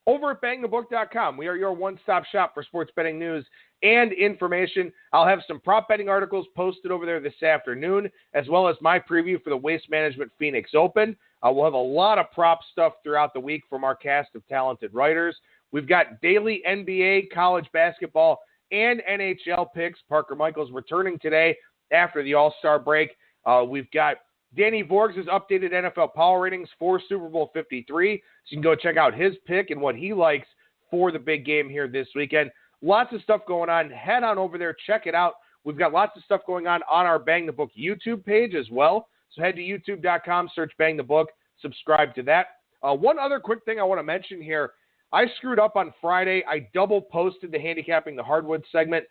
over at BangTheBook.com. We are your one-stop shop for sports betting news and information. I'll have some prop betting articles posted over there this afternoon, as well as my preview for the Waste Management Phoenix Open. We'll have a lot of prop stuff throughout the week from our cast of talented writers. We've got daily NBA, college basketball, and NHL picks. Parker Michaels returning today after the All-Star break. We've got Danny Vorgs' updated NFL power ratings for Super Bowl 53. So you can go check out his pick and what he likes for the big game here this weekend. Lots of stuff going on. Head on over there. Check it out. We've got lots of stuff going on our Bang the Book YouTube page as well. So head to youtube.com, search Bang the Book, subscribe to that. One other quick thing I want to mention here. I screwed up on Friday. I double posted the Handicapping the Hardwood segment.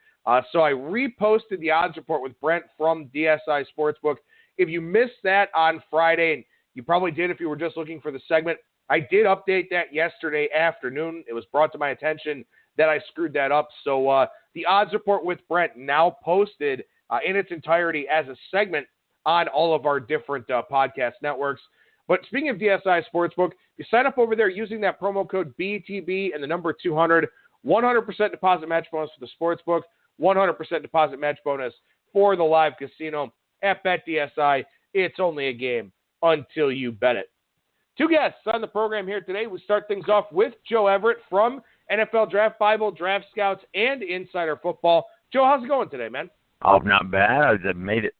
So I reposted the odds report with Brent from DSI Sportsbook. If you missed that on Friday, and you probably did if you were just looking for the segment, I did update that yesterday afternoon. It was brought to my attention that I screwed that up. So the odds report with Brent now posted in its entirety as a segment on all of our different podcast networks. But speaking of DSI Sportsbook, you sign up over there using that promo code BTB and the number 200, 100% deposit match bonus for the Sportsbook, 100% deposit match bonus for the live casino at BetDSI. It's only a game until you bet it. Two guests on the program here today. We start things off with Joe Everett from NFL Draft Bible, DraftScouts, and Insider Football. Joe, how's it going today, man? Oh, not bad. I made it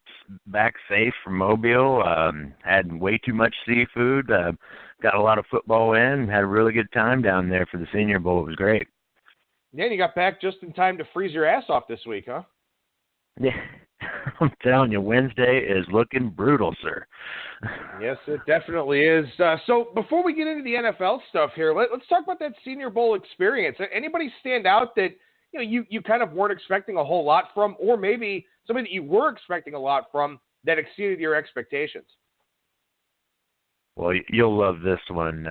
back safe from Mobile. Had way too much seafood. Got a lot of football in. Had a really good time down there for the Senior Bowl. It was great. Yeah, you got back just in time to freeze your ass off this week, huh? Yeah, I'm telling you, Wednesday is looking brutal, sir. Yes, it definitely is. So before we get into the NFL stuff here, let's talk about that Senior Bowl experience. Anybody stand out that you kind of weren't expecting a whole lot from, or maybe somebody that you were expecting a lot from that exceeded your expectations? Well, you'll love this one.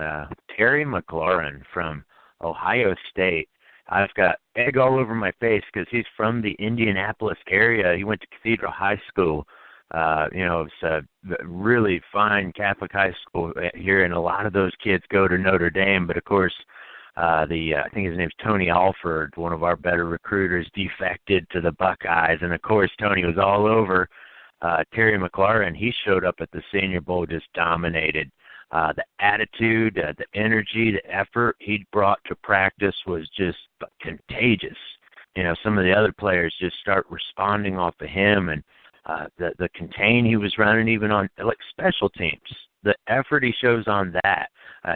Terry McLaurin from Ohio State. I've got egg all over my face because he's from the Indianapolis area. He went to Cathedral High School. It's a really fine Catholic high school here, and a lot of those kids go to Notre Dame. But, of course, I think his name's Tony Alford, one of our better recruiters, defected to the Buckeyes. And, of course, Tony was all over Terry McLaurin. He showed up at the Senior Bowl, just dominated. The attitude, the energy, the effort he brought to practice was just contagious. Some of the other players just start responding off of him, and the contain he was running even on like special teams. The effort he shows on that,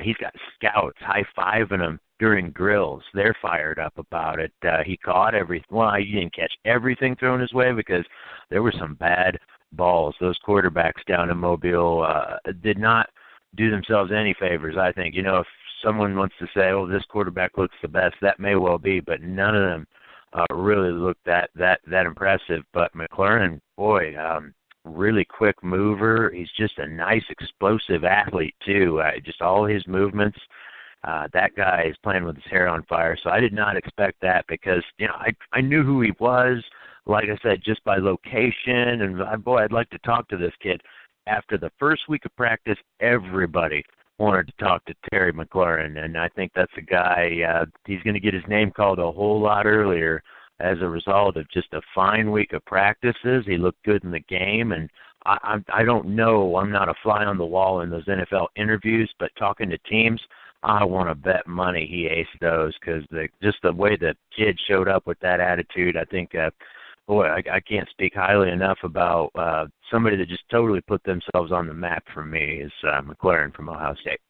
he's got scouts high-fiving him during drills. They're fired up about it. He caught everything. Well, he didn't catch everything thrown his way because there were some bad balls. Those quarterbacks down in Mobile did not do themselves any favors, I think. If someone wants to say, oh, this quarterback looks the best, that may well be, but none of them really looked that impressive. But McLaurin, boy, really quick mover. He's just a nice, explosive athlete, too. Just all his movements. That guy is playing with his hair on fire. So I did not expect that because, I knew who he was, like I said, just by location. And, I'd like to talk to this kid. After the first week of practice, everybody wanted to talk to Terry McLaurin, and I think that's a guy, he's going to get his name called a whole lot earlier as a result of just a fine week of practices. He looked good in the game, and I don't know, I'm not a fly on the wall in those NFL interviews, but talking to teams, I want to bet money he aced those because just the way the kid showed up with that attitude, I think I can't speak highly enough about somebody that just totally put themselves on the map for me is McLaurin from Ohio State.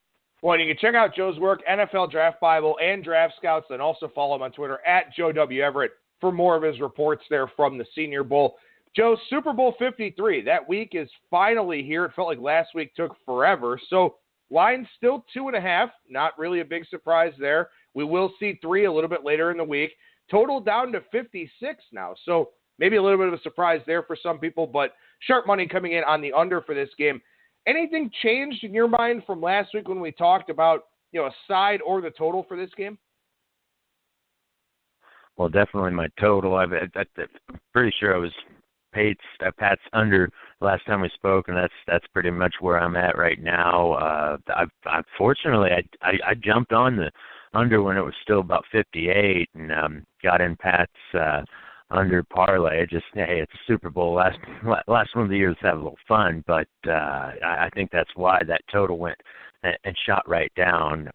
Well, you can check out Joe's work, NFL Draft Bible and DraftScouts, and also follow him on Twitter at Joe W. Everett for more of his reports there from the Senior Bowl. Joe, Super Bowl 53, that week is finally here. It felt like last week took forever. So line's still 2.5, not really a big surprise there. We will see 3 a little bit later in the week. Total down to 56 now. So maybe a little bit of a surprise there for some people, but sharp money coming in on the under for this game. Anything changed in your mind from last week when we talked about, a side or the total for this game? Well, definitely my total. I'm pretty sure I was paid Pat's under last time we spoke, and that's pretty much where I'm at right now. Unfortunately, I jumped on under when it was still about 58, and got in Pat's under parlay. Just, hey, it's Super Bowl. Last one of the year, let's have a little fun. But I think that's why that total went and shot right down.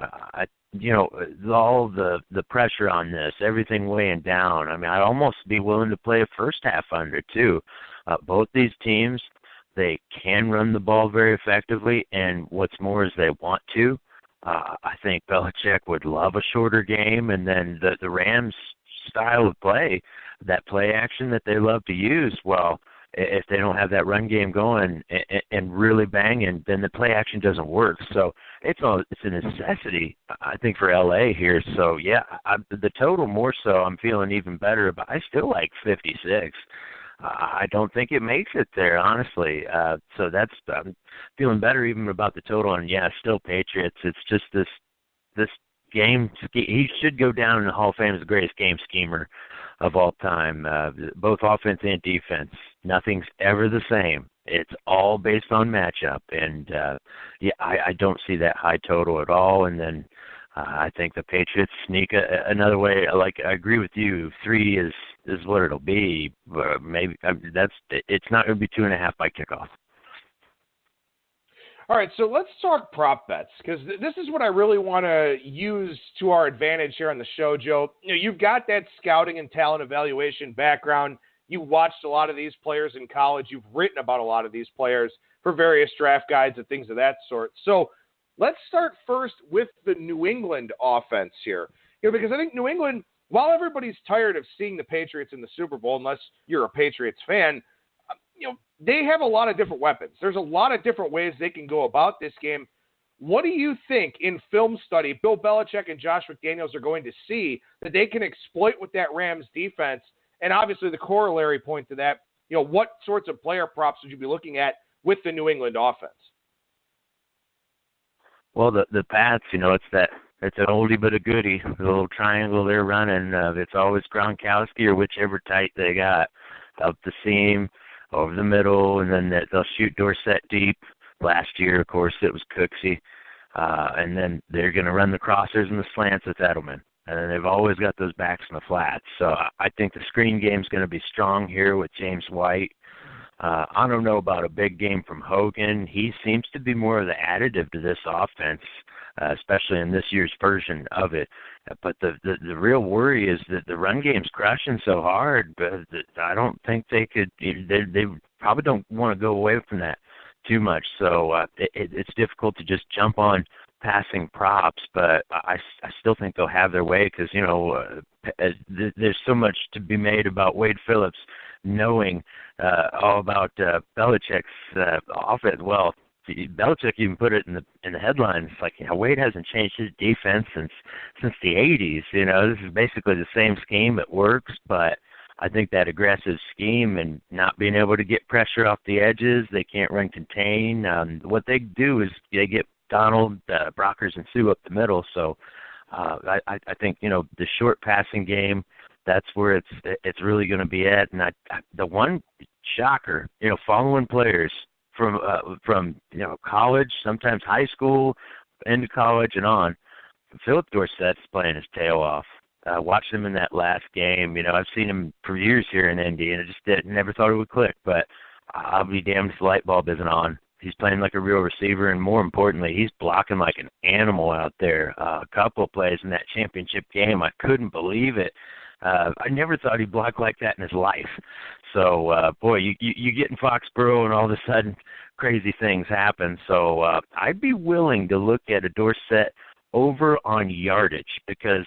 All the pressure on this, everything weighing down. I mean, I'd almost be willing to play a first half under too. Both these teams, they can run the ball very effectively, and what's more is they want to. I think Belichick would love a shorter game, and then the Rams' style of play, that play action that they love to use, well, if they don't have that run game going and really banging, then the play action doesn't work. So it's a necessity, I think, for LA here. So, yeah, the total more so I'm feeling even better, but I still like 56. I don't think it makes it there, honestly. So I'm feeling better even about the total. And, yeah, still Patriots. It's just this game. He should go down in the Hall of Fame as the greatest game schemer of all time, both offense and defense. Nothing's ever the same. It's all based on matchup. And, I don't see that high total at all. And then I think the Patriots sneak another way. Like, I agree with you. 3 is what it'll be. Maybe it's not going to be 2.5 by kickoff. All right, so let's talk prop bets, because this is what I really want to use to our advantage here on the show, Joe. You've got that scouting and talent evaluation background. You watched a lot of these players in college. You've written about a lot of these players for various draft guides and things of that sort. So let's start first with the New England offense here, because I think New England, while everybody's tired of seeing the Patriots in the Super Bowl, unless you're a Patriots fan, they have a lot of different weapons. There's a lot of different ways they can go about this game. What do you think in film study Bill Belichick and Josh McDaniels are going to see that they can exploit with that Rams defense? And obviously the corollary point to that, what sorts of player props would you be looking at with the New England offense? Well, the Pats, it's an oldie but a goodie. The little triangle they're running, it's always Gronkowski or whichever tight they got up the seam, over the middle, and then they'll shoot Dorsett deep. Last year, of course, it was Cooksey. And then they're going to run the crossers and the slants with Edelman. And then they've always got those backs in the flats. So I think the screen game's going to be strong here with James White. I don't know about a big game from Hogan. He seems to be more of the additive to this offense, especially in this year's version of it. But the real worry is that the run game's crushing so hard, but I don't think they could. They probably don't want to go away from that too much. So it's difficult to just jump on passing props, but I still think they'll have their way because, there's so much to be made about Wade Phillips knowing all about Belichick's offense. Well, Belichick even put it in the headlines, like, Wade hasn't changed his defense since the 80s. This is basically the same scheme. It works, but I think that aggressive scheme and not being able to get pressure off the edges, they can't run contain. What they do is they get Donald, Brockers, and Sue up the middle. So I think, the short passing game, that's where it's really going to be at. And the one shocker, following players from college, sometimes high school, into college and on, Philip Dorsett's playing his tail off. Watched him in that last game. I've seen him for years here in Indy, and I just never thought it would click. But I'll be damned if the light bulb isn't on. He's playing like a real receiver, and more importantly, he's blocking like an animal out there. A couple of plays in that championship game, I couldn't believe it. I never thought he'd block like that in his life. So, boy, you get in Foxborough, and all of a sudden crazy things happen. So I'd be willing to look at a Dorsett over on yardage because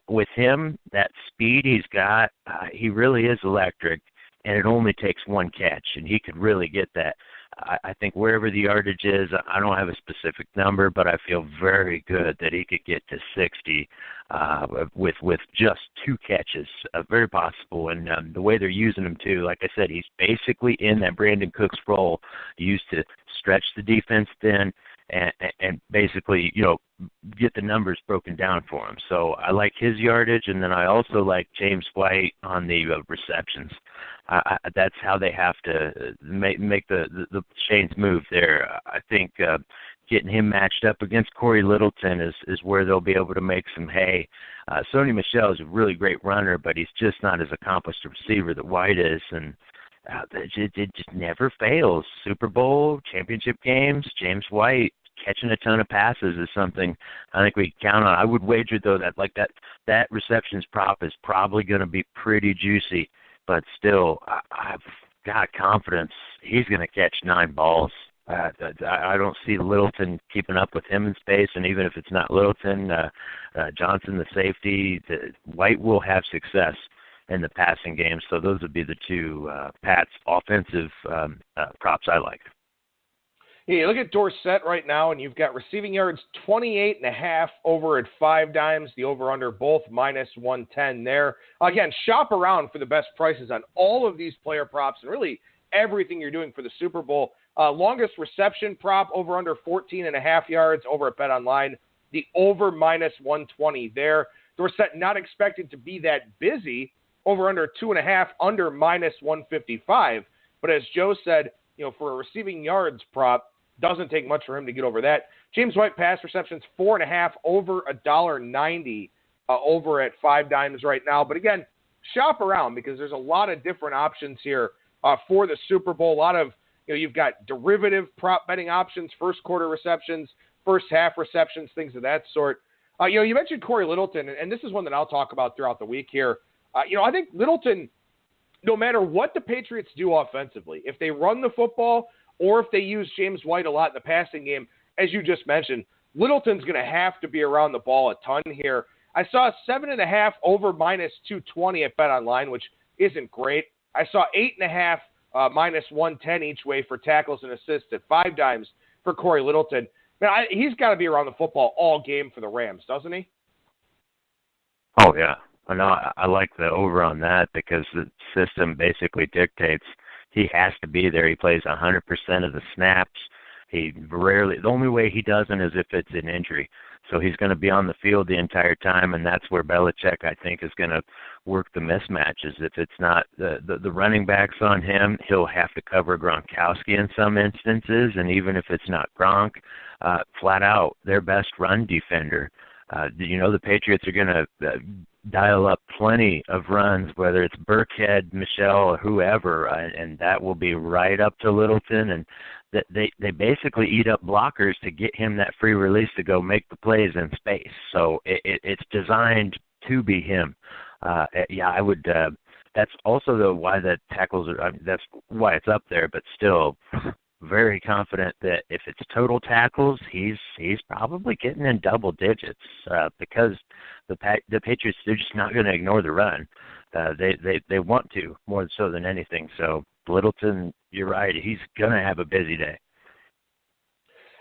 with him, that speed he's got, he really is electric, and it only takes one catch, and he could really get that. I think wherever the yardage is, I don't have a specific number, but I feel very good that he could get to 60 with just 2 catches, very possible. And the way they're using him, too, like I said, he's basically in that Brandon Cooks role, used to stretch the defense thin and basically, get the numbers broken down for him. So I like his yardage, and then I also like James White on the receptions. That's how they have to make the chains move there. I think getting him matched up against Corey Littleton is where they'll be able to make some hay. Sony Michel is a really great runner, but he's just not as accomplished a receiver that White is, and it just never fails. Super Bowl, championship games, James White catching a ton of passes is something I think we can count on. I would wager, though, that receptions prop is probably going to be pretty juicy, but still, I've got confidence he's going to catch 9 balls. I don't see Littleton keeping up with him in space, and even if it's not Littleton, Johnson, the safety, White will have success in the passing game. So those would be the two Pats offensive props I like. Yeah, you look at Dorsett right now, and you've got receiving yards 28.5 over at 5 dimes. The over-under both minus 110 there. Again, shop around for the best prices on all of these player props and really everything you're doing for the Super Bowl. Longest reception prop over-under 14.5 yards over at BetOnline. The over minus 120 there. Dorsett not expected to be that busy. Over-under 2.5, under minus 155. But as Joe said, for a receiving yards prop, doesn't take much for him to get over that. James White pass receptions 4.5 over $1.90 over at 5 dimes right now. But again, shop around because there's a lot of different options here for the Super Bowl. A lot of, you've got derivative prop betting options, first quarter receptions, first half receptions, things of that sort. You mentioned Corey Littleton, and this is one that I'll talk about throughout the week here. I think Littleton, no matter what the Patriots do offensively, if they run the football or if they use James White a lot in the passing game, as you just mentioned, Littleton's going to have to be around the ball a ton here. I saw 7.5 over minus 220 at BetOnline, which isn't great. I saw 8.5 minus 110 each way for tackles and assists at 5 dimes for Corey Littleton. Man, he's got to be around the football all game for the Rams, doesn't he? Oh, yeah. No, I like the over on that because the system basically dictates he has to be there. He plays 100% of the snaps. The only way he doesn't is if it's an injury. So he's going to be on the field the entire time, and that's where Belichick, I think, is going to work the mismatches. If it's not the running backs on him, he'll have to cover Gronkowski in some instances, and even if it's not Gronk, flat out, their best run defender. The Patriots are going to dial up plenty of runs, whether it's Burkhead, Michelle, or whoever, and that will be right up to Littleton. And they basically eat up blockers to get him that free release to go make the plays in space. So it's designed to be him. I would. That's also why the tackles are. That's why it's up there, but still. Very confident that if it's total tackles, he's probably getting in double digits because the Patriots, they're just not going to ignore the run. They want to more so than anything. So Littleton, you're right, he's going to have a busy day.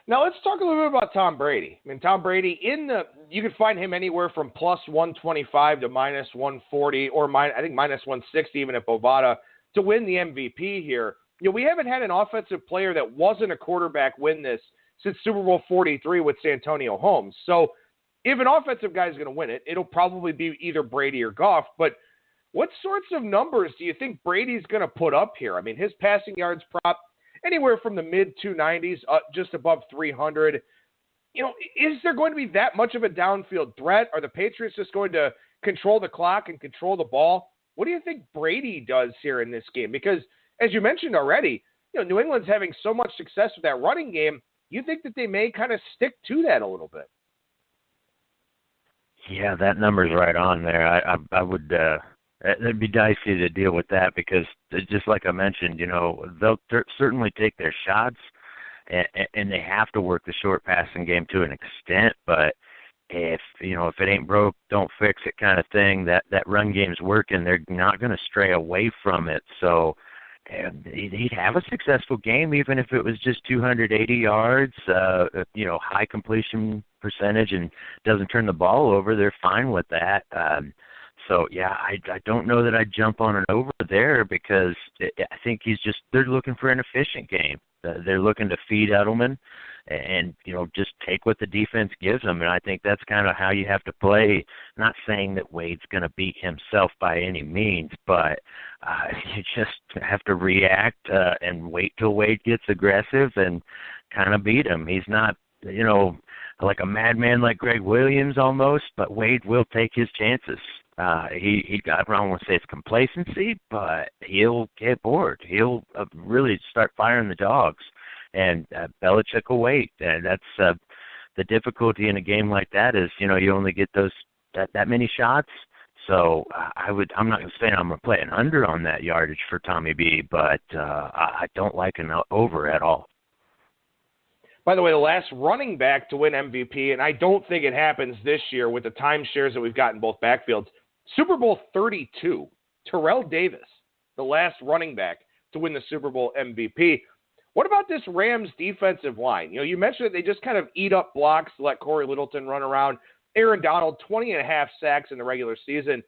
Now let's talk a little bit about Tom Brady. I mean, Tom Brady you can find him anywhere from plus 125 to minus 140 or I think minus 160 even at Bovada to win the MVP here. We haven't had an offensive player that wasn't a quarterback win this since Super Bowl 43 with Santonio Holmes. So if an offensive guy is going to win it, it'll probably be either Brady or Goff. But what sorts of numbers do you think Brady's going to put up here? I mean, his passing yards prop, anywhere from the mid-290s up just above 300. Is there going to be that much of a downfield threat? Are the Patriots just going to control the clock and control the ball? What do you think Brady does here in this game? Because as you mentioned already, New England's having so much success with that running game. You think that they may kind of stick to that a little bit? Yeah, that number's right on there. I would. It'd be dicey to deal with that because, just like I mentioned, they'll certainly take their shots, and they have to work the short passing game to an extent. But if it ain't broke, don't fix it kind of thing. That run game's working. They're not going to stray away from it. So. And he'd have a successful game even if it was just 280 yards, high completion percentage and doesn't turn the ball over. They're fine with that. I don't know that I'd jump on an over there because I think they're looking for an efficient game. They're looking to feed Edelman and, just take what the defense gives them. And I think that's kind of how you have to play. Not saying that Wade's going to beat himself by any means, but you just have to react and wait till Wade gets aggressive and kind of beat him. He's not like a madman like Greg Williams almost, but Wade will take his chances. I don't want to say it's complacency, but he'll get bored. He'll really start firing the dogs, and Belichick will wait. And that's the difficulty in a game like that is, you only get that many shots. So I'm not going to say I'm going to play an under on that yardage for Tommy B, but I don't like an over at all. By the way, the last running back to win MVP, and I don't think it happens this year with the timeshares that we've got in both backfields, Super Bowl 32, Terrell Davis, the last running back to win the Super Bowl MVP. What about this Rams defensive line? You mentioned that they just kind of eat up blocks to let Corey Littleton run around. Aaron Donald, 20.5 sacks in the regular season.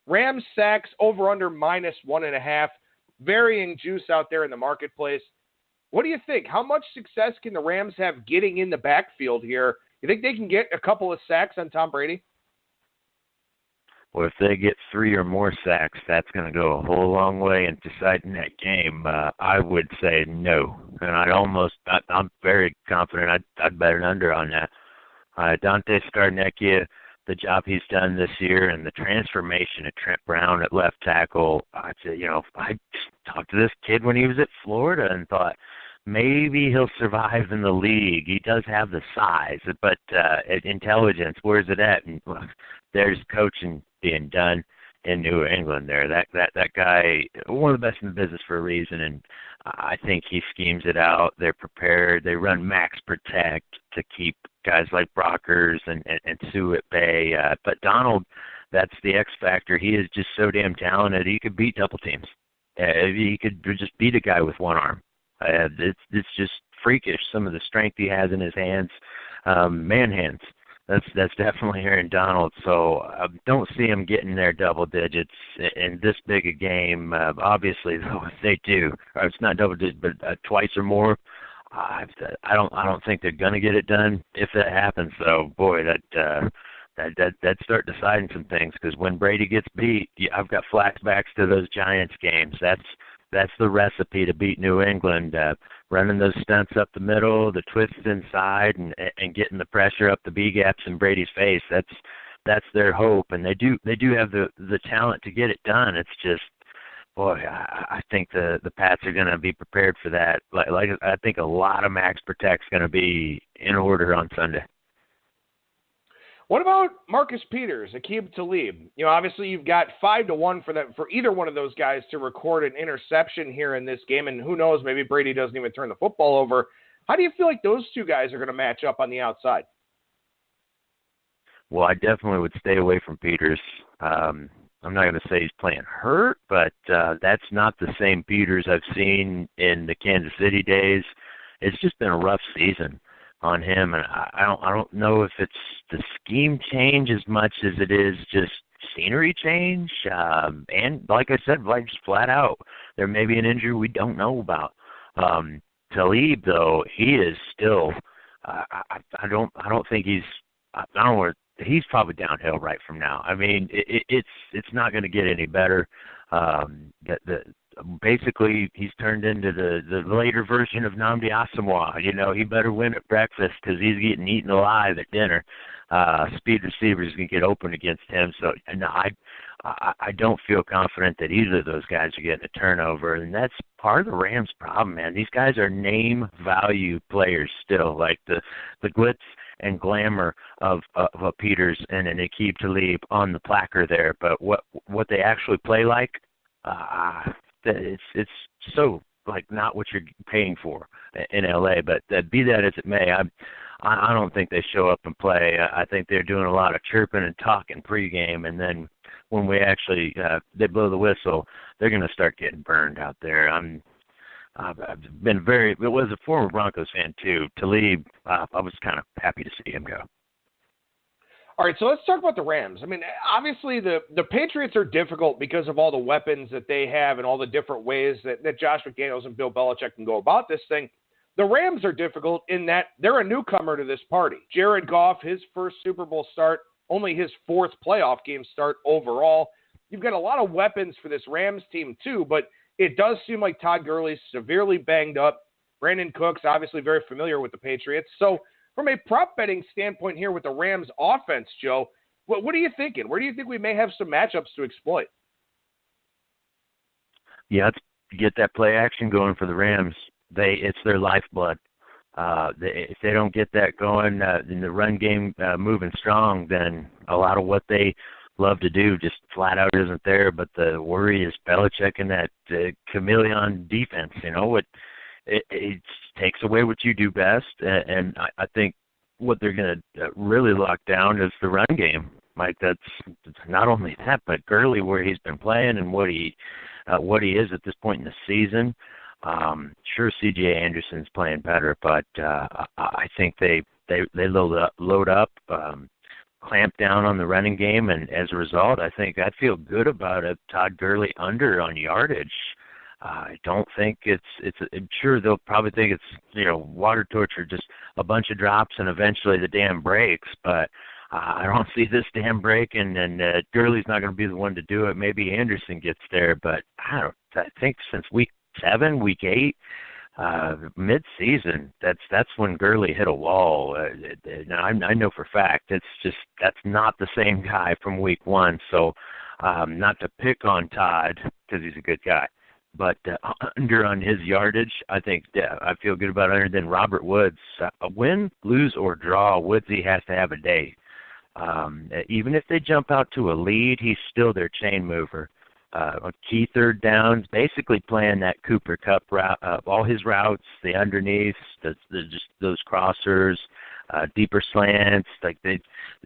Rams sacks over under -1.5. Varying juice out there in the marketplace. What do you think? How much success can the Rams have getting in the backfield here? You think they can get a couple of sacks on Tom Brady? Well, if they get 3 or more sacks, that's going to go a whole long way in deciding that game. I would say no. And I'm very confident I'd bet an under on that. Dante Scarnecchia, the job he's done this year and the transformation of Trent Brown at left tackle, I talked to this kid when he was at Florida and thought maybe he'll survive in the league. He does have the size, but intelligence, where's it at? And there's coaching being done in New England there. That guy, one of the best in the business for a reason, and I think he schemes it out. They're prepared. They run max protect to keep guys like Brockers and Sue at bay. But Donald, that's the X factor. He is just so damn talented. He could beat double teams. He could just beat a guy with one arm. It's just freakish, some of the strength he has in his hands, man hands. That's definitely Aaron Donald. So I don't see him getting their double digits in this big a game. Obviously, though, if they do, or it's not double digits, but twice or more, I don't think they're gonna get it done. If that happens, though, boy, that start deciding some things. Because when Brady gets beat, I've got flashbacks to those Giants games. That's the recipe to beat New England. Running those stunts up the middle, the twists inside, and getting the pressure up the B gaps in Brady's face. That's their hope, and they do have the talent to get it done. It's just, boy, I think the Pats are going to be prepared for that. Like I think a lot of max protect's going to be in order on Sunday. What about Marcus Peters, Aqib Talib? Obviously you've got 5-1 for either one of those guys to record an interception here in this game, and who knows, maybe Brady doesn't even turn the football over. How do you feel like those two guys are going to match up on the outside? Well, I definitely would stay away from Peters. I'm not going to say he's playing hurt, but that's not the same Peters I've seen in the Kansas City days. It's just been a rough season on him, and I don't know if it's the scheme change as much as it is just scenery change. And like I said, like just flat out, there may be an injury we don't know about. Talib, though, he is still. I don't think he's. I don't know. He's probably downhill right from now. I mean, it's not going to get any better. Basically, he's turned into the later version of Nnamdi Asomugha. He better win at breakfast because he's getting eaten alive at dinner. Speed receivers can get open against him. So no, I don't feel confident that either of those guys are getting a turnover, and that's part of the Rams' problem, man. These guys are name value players still, like the glitz and glamour of a Peters and an Aqib Talib on the placard there, but what they actually play like, it's so like not what you're paying for in LA. But be that as it may, I don't think they show up and play. I think they're doing a lot of chirping and talking pregame, and then when we actually they blow the whistle, they're going to start getting burned out there. I've been it was a former Broncos fan too. Talib, I was kind of happy to see him go. All right, so let's talk about the Rams. I mean, obviously the Patriots are difficult because of all the weapons that they have and all the different ways that Josh McDaniels and Bill Belichick can go about this thing. The Rams are difficult in that they're a newcomer to this party. Jared Goff, his first Super Bowl start, only his fourth playoff game start overall. You've got a lot of weapons for this Rams team too, but it does seem like Todd Gurley's severely banged up. Brandon Cooks, obviously very familiar with the Patriots. So from a prop betting standpoint here with the Rams offense, Joe, what are you thinking? Where do you think we may have some matchups to exploit? Yeah, let's get that play action going for the Rams. It's their lifeblood. If they don't get that going in the run game moving strong, then a lot of what they love to do just flat out isn't there. But the worry is Belichick and that chameleon defense. It takes away what you do best, and I think what they're going to really lock down is the run game. Mike, that's not only that, but Gurley, where he's been playing and what he is at this point in the season. Sure, C.J. Anderson's playing better, but I think they load up, clamp down on the running game, and as a result, I think I'd feel good about a Todd Gurley under on yardage. I don't think I'm sure they'll probably think it's water torture, just a bunch of drops and eventually the dam breaks, but I don't see this dam breaking, and Gurley's not going to be the one to do it. Maybe Anderson gets there, but I think since week 7, week 8, mid-season, that's when Gurley hit a wall. Now I know for a fact that's not the same guy from week 1. So not to pick on Todd because he's a good guy, but under on his yardage, I think I feel good about under. Then Robert Woods, win, lose, or draw, Woodsy has to have a day. Even if they jump out to a lead, he's still their chain mover. On key third downs, basically playing that Cooper Kupp route, all his routes, the underneath, just those crossers, deeper slants.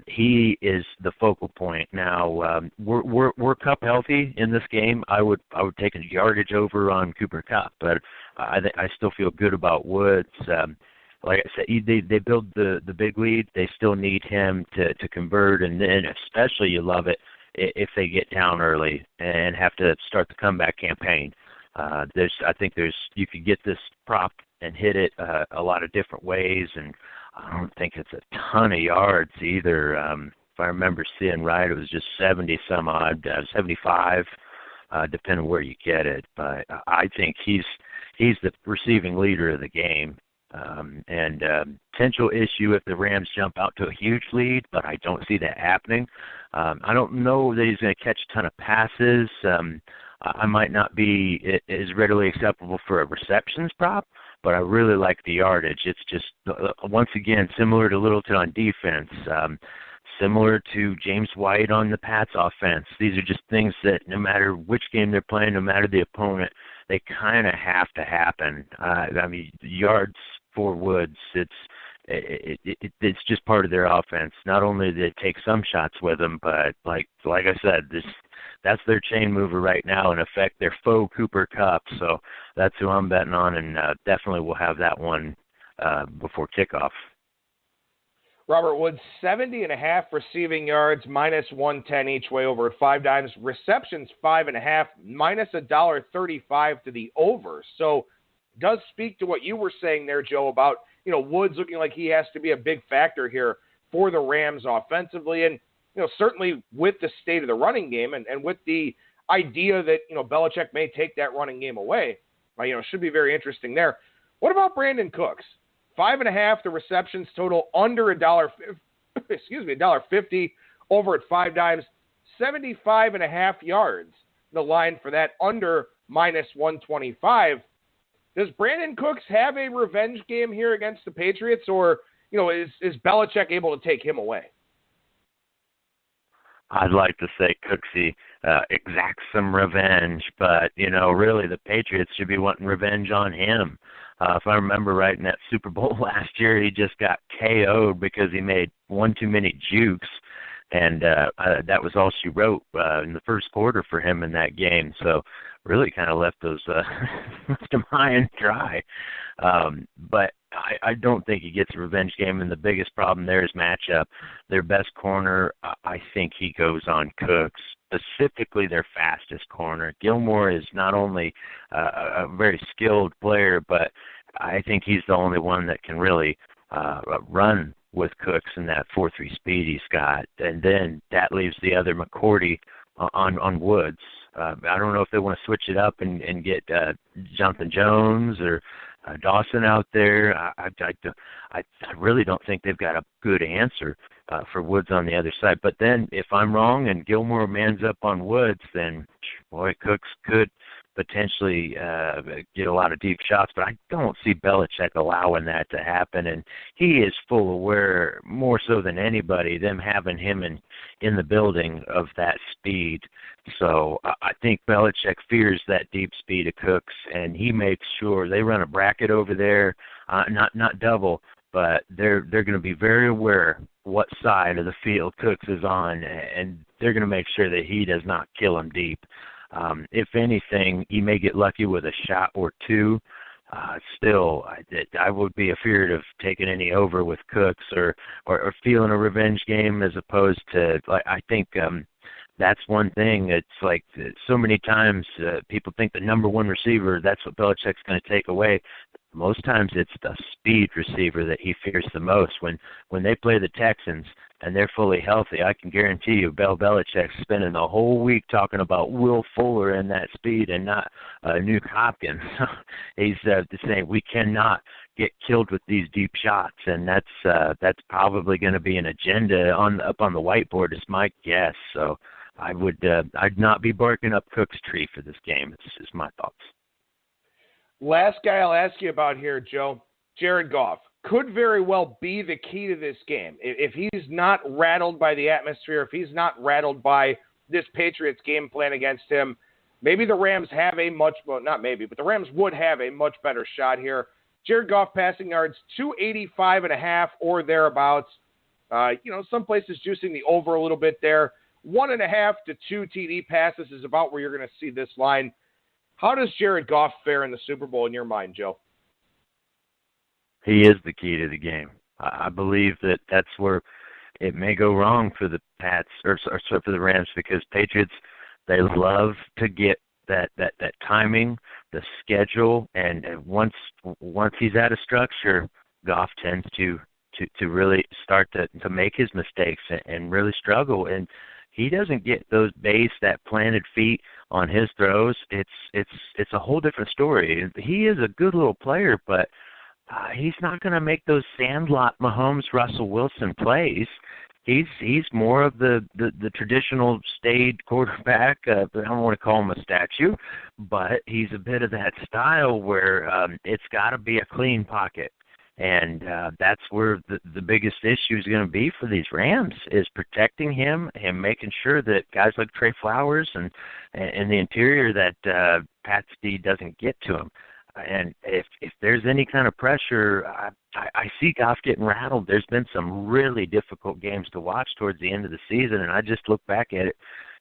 He is the focal point. Now, we're Kupp healthy in this game. I would take a yardage over on Cooper Kupp, but I still feel good about Woods. Like I said, they build the big lead. They still need him to convert, and then especially you love it if they get down early and have to start the comeback campaign. I think you could get this prop and hit it a lot of different ways, and I don't think it's a ton of yards either. If I remember seeing right, it was just 70 some odd, 75, depending where you get it. But I think he's the receiving leader of the game. And potential issue if the Rams jump out to a huge lead, but I don't see that happening. I don't know that he's going to catch a ton of passes. I might not be as readily acceptable for a receptions prop, but I really like the yardage. It's just, once again, similar to Littleton on defense, similar to James White on the Pats offense. These are just things that no matter which game they're playing, no matter the opponent, they kind of have to happen. Yards for Woods, it's just part of their offense. Not only do they take some shots with them, but like I said, that's their chain mover right now. In effect, their faux Cooper Kupp. So that's who I'm betting on, and definitely we'll have that one before kickoff. Robert Woods, 70.5 receiving yards, minus 110 each way over at 5 dimes. Receptions, 5.5, minus $1.35 to the over. So does speak to what you were saying there, Joe, about, Woods looking like he has to be a big factor here for the Rams offensively. And, certainly with the state of the running game and with the idea that, Belichick may take that running game away, should be very interesting there. What about Brandon Cooks? 5.5, the receptions total under $1.50 over at 5 dimes, 75.5 yards. The line for that under minus 125. Does Brandon Cooks have a revenge game here against the Patriots, or is Belichick able to take him away? I'd like to say Cooksy exacts some revenge, but really the Patriots should be wanting revenge on him. If I remember right, in that Super Bowl last year, he just got KO'd because he made one too many jukes, and that was all she wrote in the first quarter for him in that game. So really kind of left him high and dry. But I don't think he gets a revenge game, and the biggest problem there is matchup. Their best corner, I think he goes on Cooks, specifically their fastest corner. Gilmore is not only a very skilled player, but I think he's the only one that can really run with Cooks in that 4.3 speed he's got. And then that leaves the other McCourty on Woods. I don't know if they want to switch it up and get Jonathan Jones or Dawson out there, I really don't think they've got a good answer for Woods on the other side. But then if I'm wrong and Gilmore mans up on Woods, then, boy, Cooks could potentially get a lot of deep shots, but I don't see Belichick allowing that to happen, and he is full aware, more so than anybody, them having him in the building, of that speed. So I think Belichick fears that deep speed of Cooks, and he makes sure they run a bracket over there, not double, but they're going to be very aware what side of the field Cooks is on, and they're going to make sure that he does not kill him deep. If anything, he may get lucky with a shot or two. Still, I would be afraid of taking any over with Cooks or feeling a revenge game, as opposed to, I think that's one thing. It's like so many times people think the number one receiver, that's what Belichick's going to take away. Most times it's the speed receiver that he fears the most. When they play the Texans and they're fully healthy, I can guarantee you Belichick's spending the whole week talking about Will Fuller and that speed and not Nuke Hopkins. He's saying we cannot get killed with these deep shots, and that's probably going to be an agenda up on the whiteboard, is my guess. So I'd not be barking up Cook's tree for this game. It's my thoughts. Last guy I'll ask you about here, Joe, Jared Goff, could very well be the key to this game. If he's not rattled by the atmosphere, if he's not rattled by this Patriots game plan against him, maybe the Rams have a much, well, not maybe, but the Rams would have a much better shot here. Jared Goff passing yards, 285.5 or thereabouts. Some places juicing the over a little bit there. 1.5 to 2 TD passes is about where you're going to see this line. How does Jared Goff fare in the Super Bowl in your mind, Joe? He is the key to the game. I believe that's where it may go wrong for the Pats or for the Rams, because Patriots, they love to get that timing, the schedule, and once he's out of structure, Goff tends to really start to make his mistakes and really struggle. And he doesn't get that planted feet on his throws. It's a whole different story. He is a good little player, but he's not going to make those Sandlot, Mahomes, Russell Wilson plays. He's more of the traditional staid quarterback. I don't want to call him a statue, but he's a bit of that style where it's got to be a clean pocket. And that's where the biggest issue is going to be for these Rams, is protecting him and making sure that guys like Trey Flowers and the interior, that Patsy doesn't get to him. And if there's any kind of pressure, I see Goff getting rattled. There's been some really difficult games to watch towards the end of the season, and I just look back at it.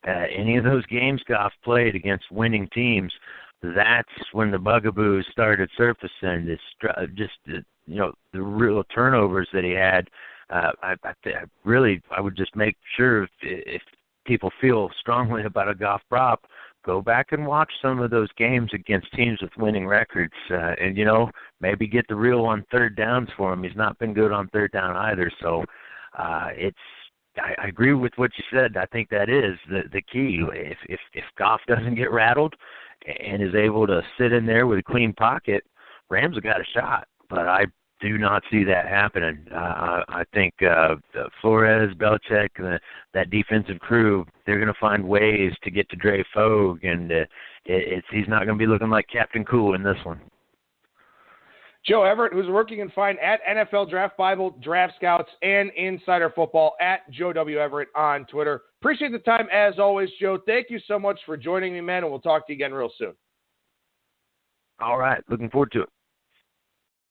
Any of those games Goff played against winning teams, that's when the bugaboos started surfacing. The real turnovers that he had. I would just make sure if people feel strongly about a Goff prop, go back and watch some of those games against teams with winning records, and maybe get the real on third downs for him. He's not been good on third down either. So I agree with what you said. I think that is the key. If Goff doesn't get rattled and is able to sit in there with a clean pocket, Rams have got a shot. But I do not see that happening. I think Flores, Belichick, that defensive crew, they're going to find ways to get to Dre Fogue, and he's not going to be looking like Captain Cool in this one. Joe Everett, who's working and fine at NFL Draft Bible, DraftScouts, and Insider Football at Joe W. Everett on Twitter. Appreciate the time as always, Joe. Thank you so much for joining me, man, and we'll talk to you again real soon. All right. Looking forward to it.